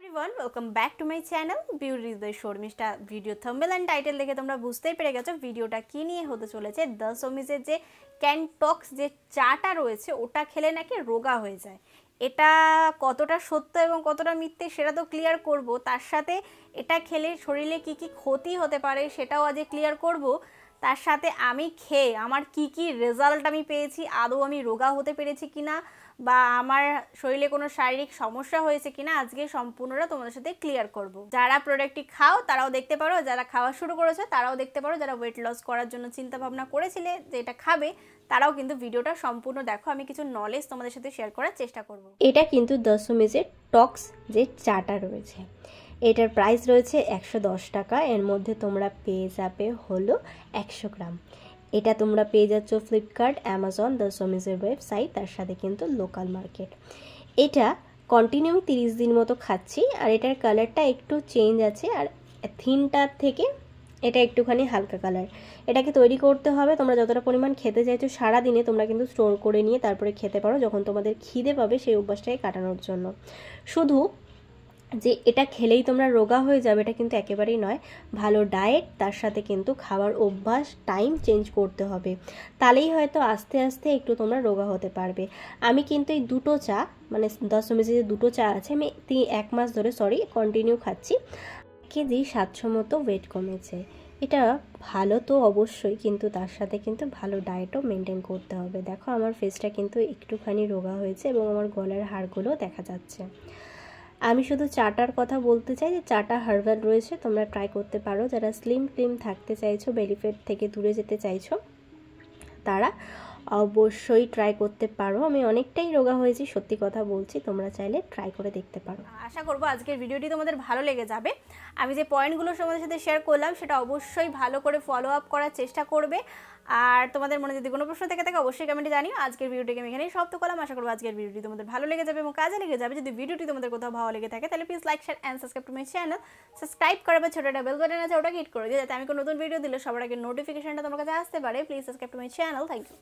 everyone, welcome back to my channel Beauty is the Sharmistha. Video thumbnail and title দেখে তোমরা বুঝতেই পেরে গেছো ভিডিওটা কি নিয়ে হতে চলেছে। দ্য সমিজের যে ক্যানটক্স যে চাটা রয়েছে ওটা খেলে নাকি রোগা হয়ে যায়। এটা কতটা সত্য এবং কতটা মিথ্যে সেটা তো ক্লিয়ার করব, তার সাথে এটা খেলে শরীরে কি কি ক্ষতি হতে পারে সেটাও আজ ক্লিয়ার করব। তার সাথে আমি খেয়ে আমার কি কি রেজাল্ট আমি পেয়েছি, আদৌ আমি রোগা হতে পেরেছি কিনা বা আমার শরীরে কোনো শারীরিক সমস্যা হয়েছে কিনা আজকে সম্পূর্ণটা তোমাদের সাথে ক্লিয়ার করব। যারা প্রোডাক্টটি খাও তারাও দেখতে পারো, যারা খাওয়া শুরু করেছে তারাও দেখতে পারো, যারা ওয়েট লস করার জন্য চিন্তা ভাবনা করেছিলে যে এটা খাবে তারাও কিন্তু ভিডিওটা সম্পূর্ণ দেখো। আমি কিছু নলেজ তোমাদের সাথে শেয়ার করার চেষ্টা করব। এটা কিন্তু দ্য সমিজের টক্স যে চাটা রয়েছে এটার প্রাইস রয়েছে 110 টাকা। এর মধ্যে তোমরা পেয়ে যাবে হলো 100 গ্রাম। এটা তোমরা পেয়ে যাচ্ছ ফ্লিপকার্ট, অ্যামাজন, দ্য সমিজের ওয়েবসাইট, তার সাথে কিন্তু লোকাল মার্কেট। এটা কন্টিনিউ 30 দিন মতো খাচ্ছি আর এটার কালারটা একটু চেঞ্জ আছে আর থিনটার থেকে এটা একটুখানি হালকা কালার। এটাকে তৈরি করতে হবে, তোমরা যতটা পরিমাণ খেতে চাইছো সারাদিনে তোমরা কিন্তু স্টোর করে নিয়ে তারপরে খেতে পারো যখন তোমাদের খিদে পাবে, সেই অভ্যাসটাকে কাটানোর জন্য। শুধু যে এটা খেলেই তোমরা রোগা হয়ে যাবে এটা কিন্তু একেবারেই নয়। ভালো ডায়েট, তার সাথে কিন্তু খাবার অভ্যাস টাইম চেঞ্জ করতে হবে, তাহলেই হয়তো আস্তে আস্তে একটু তোমরা রোগা হতে পারবে। আমি কিন্তু এই দুটো চা মানে 10 সমিজে যে দুটো চা আছে আমি 1 মাস ধরে কন্টিনিউ খাচ্ছি। কেজি 700 মতো ওয়েট কমেছে। এটা ভালো তো অবশ্যই, কিন্তু তার সাথে কিন্তু ভালো ডায়েটও মেনটেন করতে হবে। দেখো আমার ফেসটা কিন্তু একটুখানি রোগা হয়েছে এবং আমার গলার হাড়গুলো দেখা যাচ্ছে। আমি শুধু চাটার কথা বলতে চাই যে চাটা হার্বাল রয়েছে, তোমরা ট্রাই করতে পারো। যারা স্লিম ক্লিম থাকতে চাইছো, বেলিফেট থেকে দূরে যেতে চাইছো তারা অবশ্যই ট্রাই করতে পারো। আমি অনেকটাই রোগা হয়েছি, সত্যি কথা বলছি, তোমরা চাইলে ট্রাই করে দেখতে পারো। আশা করবো আজকের ভিডিওটি তোমাদের ভালো লেগে যাবে। আমি যে পয়েন্টগুলো তোমাদের সাথে শেয়ার করলাম সেটা অবশ্যই ভালো করে ফলো আপ করার চেষ্টা করবে। আর তোমাদের মনে যদি কোনো প্রশ্ন থেকে থাকে অবশ্যই কমেন্টে জানিও। আজকের ভিডিওটিকে আমি এখানেই সমাপ্ত করলাম। আশা করবো আজকের ভিডিওটি তোমাদের ভালো লেগে যাবে এবং কাজে লেগে যাবে। যদি ভিডিওটি তোমাদের কোথাও ভালো লেগে থাকে তাহলে please like, share and subscribe to my channel. Subscribe করে বা ছোটো একটা বেল বাটন আছে ওটা ক্লিক করে দিও যাতে আমি কোনো নতুন ভিডিও দিলে সবার আগে নোটিফিকেশনটা তোমার কাছে আসতে পারে। Please subscribe to my channel. Thank you.